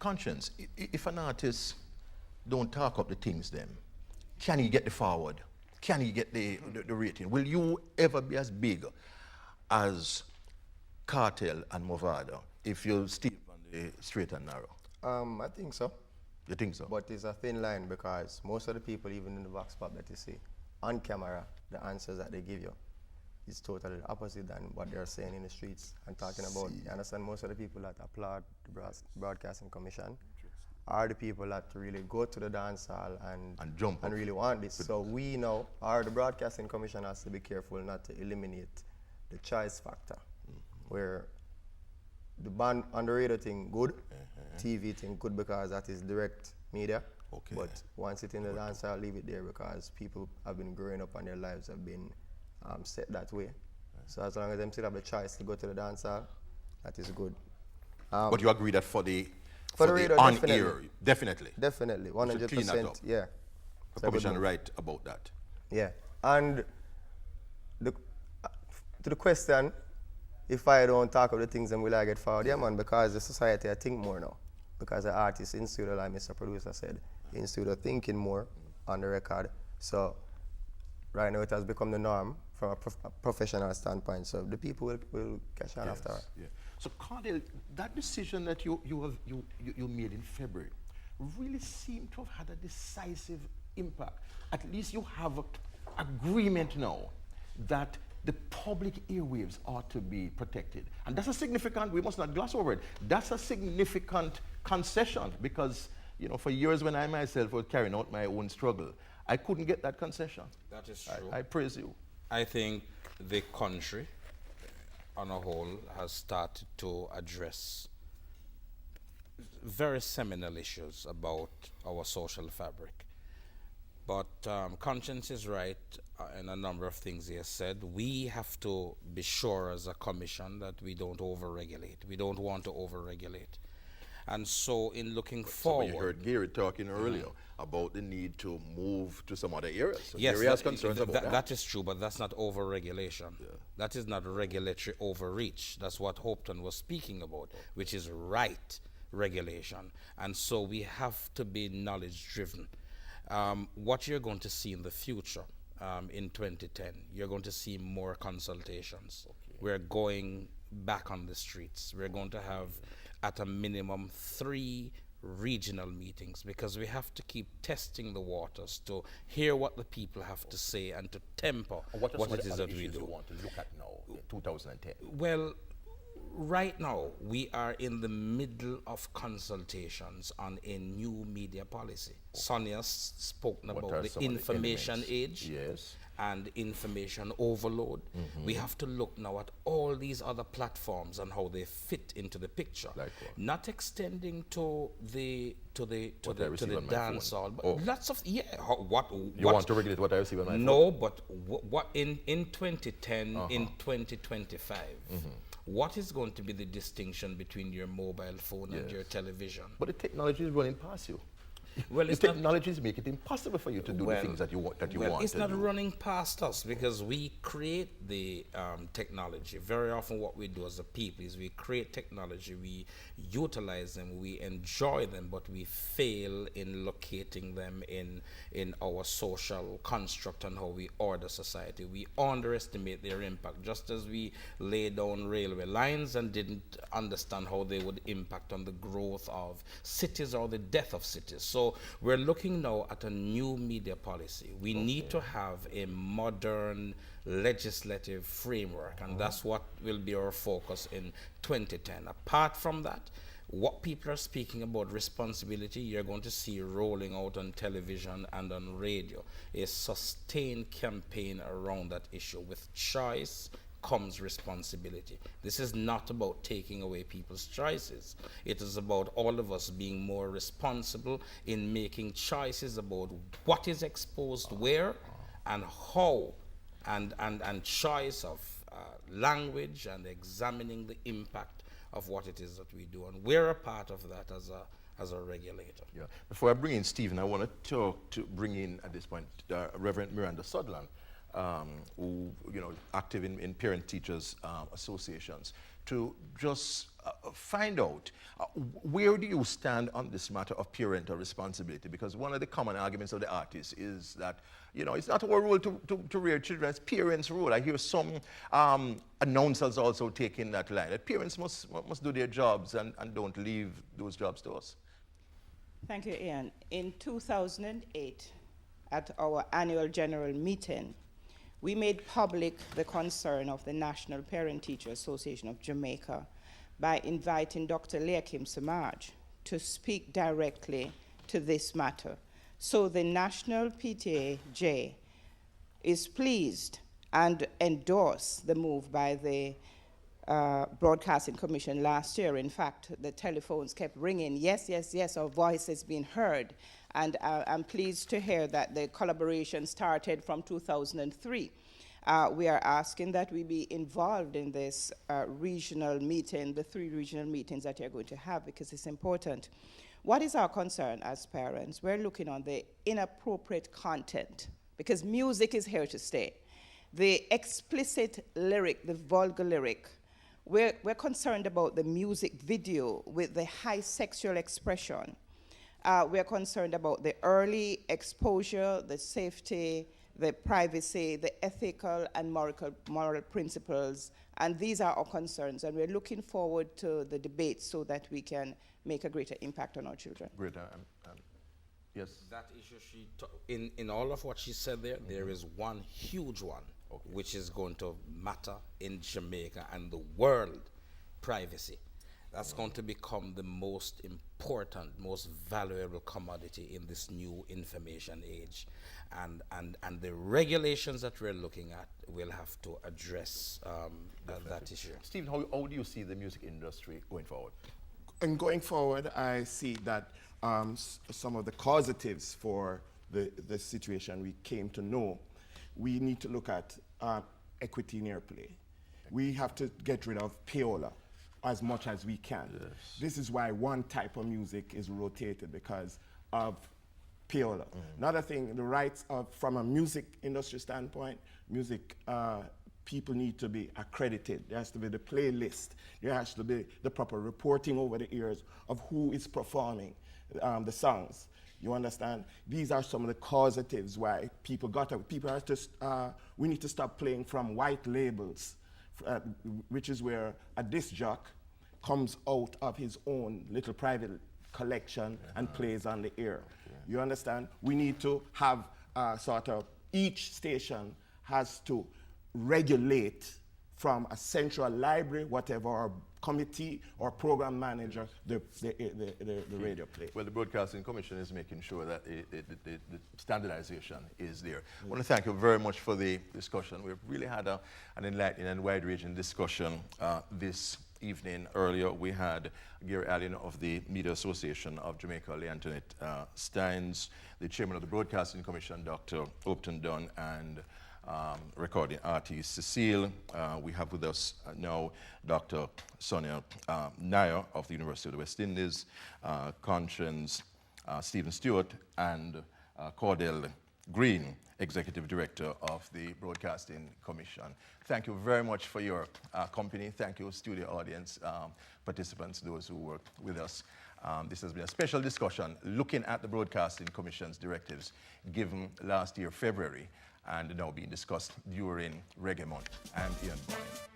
Conscience, if an artist don't talk up the things then, can he get the forward? Can he get the rating? Will you ever be as big as Cartel and Movado if you stick on the straight and narrow? I think so. You think so? But it's a thin line because most of the people, even in the vox pop that you see, on camera, the answers that they give you is totally the opposite than what they're saying in the streets and talking about. You understand, most of the people that applaud the Broadcasting Commission are the people that really go to the dance hall and jump and really want this. So we know, the Broadcasting Commission has to be careful not to eliminate the choice factor, where the band on the radio thing good, TV thing good because that is direct media. Okay. But once it's in the dance hall, leave it there because people have been growing up and their lives have been set that way. So as long as them still have the choice to go to the dance hall, that is good. But you agree that for the radio, on air, definitely. Definitely, 100%. Yeah. The Commission right about that. Yeah. And to the question, if I don't talk of the things, then will I get forward? Yeah, man, because the society, I think more now. Because the artist in studio, like Mr. Producer said, in studio thinking more on the record. So right now it has become the norm from a professional standpoint. So the people will catch on after. Yeah. So Cardell, that decision that you made in February really seemed to have had a decisive impact. At least you have an agreement now that the public airwaves ought to be protected. And that's a significant, we must not gloss over it, that's a significant concession because, you know, for years when I myself was carrying out my own struggle, I couldn't get that concession. That is true. I praise you. I think the country on a whole has started to address very seminal issues about our social fabric. But Conscience is right in a number of things he has said. We have to be sure as a commission that we don't over-regulate. We don't want to over-regulate. And so in looking forward... You heard Gary talking earlier about the need to move to some other areas. So yes, Gary has concerns about that. That is true, but that's not over-regulation. Yeah. That is not regulatory overreach. That's what Hopton was speaking about, which is right regulation. And so we have to be knowledge-driven. What you're going to see in the future, in 2010, you're going to see more consultations. Okay. We're going back on the streets. We're going to have, at a minimum, 3 regional meetings because we have to keep testing the waters to hear what the people have to say and to temper what it is that we do. You want to look at now in 2010? Well, right now, we are in the middle of consultations on a new media policy. Sonia's spoken about the information age and information overload. We have to look now at all these other platforms and how they fit into the picture. Like what? Not extending to the dance hall, but lots of you want to regulate what I receive on my phone? No, but what in 2010, in 2025. What is going to be the distinction between your mobile phone and your television? But the technology is running past you. Well, the technology is making it impossible for you to do the things that you want. It's not running past us because we create the technology. Very often, what we do as a people is we create technology, we utilize them, we enjoy them, but we fail in locating them in our social construct and how we order society. We underestimate their impact, just as we lay down railway lines and didn't understand how they would impact on the growth of cities or the death of cities. So we're looking now at a new media policy. We need to have a modern legislative framework, and that's what will be our focus in 2010. Apart from that, what people are speaking about responsibility, you're going to see rolling out on television and on radio, a sustained campaign around that issue. With choice comes responsibility. This is not about taking away people's choices. It is about all of us being more responsible in making choices about what is exposed where and how, and choice of language and examining the impact of what it is that we do. And we're a part of that as a regulator. Yeah. Before I bring in Stephen, I want to bring in at this point Reverend Miranda Sutherland, who active in parent-teachers associations, to just find out where do you stand on this matter of parental responsibility? Because one of the common arguments of the artists is that, you know, it's not our role to rear children, it's parents' role. I hear some announcers also taking that line, that parents must do their jobs and don't leave those jobs to us. Thank you, Ian. In 2008, at our annual general meeting, we made public the concern of the National Parent-Teacher Association of Jamaica by inviting Dr. Leakim Samaj to speak directly to this matter. So the National PTA-J is pleased and endorsed the move by the Broadcasting Commission last year. In fact, the telephones kept ringing, yes, yes, yes, our voice has been heard. And I'm pleased to hear that the collaboration started from 2003. We are asking that we be involved in this regional meeting, the 3 regional meetings that you're going to have, because it's important. What is our concern as parents? We're looking on the inappropriate content, because music is here to stay. The explicit lyric, the vulgar lyric, we're concerned about the music video with the high sexual expression. We're concerned about the early exposure, the safety, the privacy, the ethical and moral principles, and these are our concerns, and we're looking forward to the debate so that we can make a greater impact on our children. Great. Yes? That issue, in all of what she said there, there is one huge one, which is going to matter in Jamaica and the world: privacy. That's going to become the most important, most valuable commodity in this new information age. And the regulations that we're looking at will have to address that issue. Stephen, how do you see the music industry going forward? And going forward, I see that some of the causatives for the situation we came to know, we need to look at equity in airplay. We have to get rid of payola as much as we can. Yes. This is why one type of music is rotated, because of payola. Another thing, the rights of, from a music industry standpoint, music people need to be accredited. There has to be the playlist. There has to be the proper reporting over the ears of who is performing the songs. You understand? These are some of the causatives why people are just, we need to stop playing from white labels, which is where a disc jock comes out of his own little private collection and plays on the air. You understand? We need to have sort of, each station has to regulate from a central library, whatever, or committee or program manager, the radio play. Well, the Broadcasting Commission is making sure that the standardization is there. I want to thank you very much for the discussion. We've really had an enlightening and wide-ranging discussion this evening. Earlier, we had Gary Allen of the Media Association of Jamaica, Lee Antoinette Steins, the chairman of the Broadcasting Commission, Dr. Upton Dunn, and recording artist Cecile. We have with us now Dr. Sonia Nair of the University of the West Indies, Conscience Stephen Stewart, and Cordell Green, Executive Director of the Broadcasting Commission. Thank you very much for your company. Thank you, studio audience, participants, those who worked with us. This has been a special discussion looking at the Broadcasting Commission's directives given last year, February, and now being discussed during Reggae Month. I'm Ian Boyne.